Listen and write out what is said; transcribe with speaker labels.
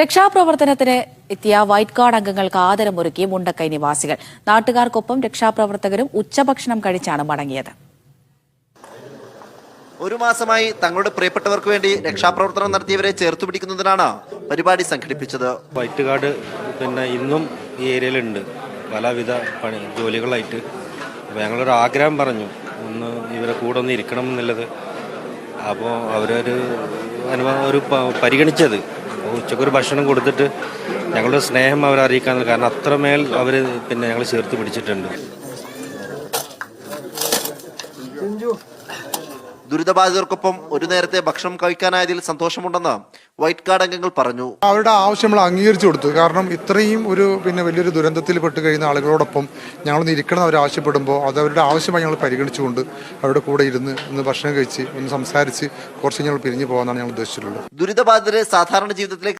Speaker 1: രക്ഷാപ്രവർത്തനത്തിന് എത്തിയ white guard അംഗങ്ങൾക്ക് ആദരമൊരുക്കി മുണ്ടക്കൈ നിവാസികൾ. നാട്ടുകാർക്കൊപ്പം രക്ഷാപ്രവർത്തകരും ഉച്ചഭക്ഷണം കഴിച്ചാണ് മടങ്ങിയത്.
Speaker 2: ഒരു മാസമായി തങ്ങളുടെ പ്രിയപ്പെട്ടവർക്ക് വേണ്ടി രക്ഷാപ്രവർത്തനം നടത്തിയവരെ ചേർത്തുപിടിക്കുന്നതിനാണ് പരിപാടി സംഘടിപ്പിച്ചത്.
Speaker 3: വൈറ്റ് ഗാർഡ് ഇന്നും ഈ ഏരിയയിലുണ്ട്, പലവിധ ജോലികളായിട്ട്. അപ്പോൾ ഞങ്ങളൊരു ആഗ്രഹം പറഞ്ഞു, ഒന്ന് ഇവരെ കൂടെ ഒന്ന് ഇരിക്കണം എന്നുള്ളത്. അപ്പോൾ അവരൊരു പരിഗണിച്ചത് ഉച്ചക്കൊരു ഭക്ഷണം കൊടുത്തിട്ട് ഞങ്ങളുടെ സ്നേഹം അവരെ അറിയിക്കാൻ, കാരണം അത്രമേൽ അവർ ഞങ്ങൾ ചേർത്ത് പിടിച്ചിട്ടുണ്ട്.
Speaker 2: ദുരിതബാധിതർക്കൊപ്പം ഒരു നേരത്തെ ഭക്ഷണം കഴിക്കാനായതിൽ സന്തോഷമുണ്ടെന്ന് വൈറ്റ് ഗാർഡ് അംഗങ്ങൾ പറഞ്ഞു.
Speaker 4: അവരുടെ ആവശ്യം നമ്മൾ അംഗീകരിച്ചു കൊടുത്തു. കാരണം ഇത്രയും വലിയൊരു ദുരന്തത്തിൽ പെട്ട് കഴിയുന്ന ആളുകളോടൊപ്പം ഞങ്ങളൊന്ന് ഇരിക്കണം അവർ ആവശ്യപ്പെടുമ്പോൾ അത് അവരുടെ ആവശ്യമായി ഞങ്ങൾ പരിഗണിച്ചുകൊണ്ട് അവരുടെ കൂടെ ഇരുന്ന് ഒന്ന് ഭക്ഷണം കഴിച്ച് ഒന്ന് സംസാരിച്ച് കുറച്ച് ഞങ്ങൾ പിരിഞ്ഞു പോകാനാണ് ഞങ്ങൾ ഉദ്ദേശിച്ചിട്ടുള്ളത്.
Speaker 2: ദുരിതബാധിതരെ സാധാരണ ജീവിതത്തിലേക്ക്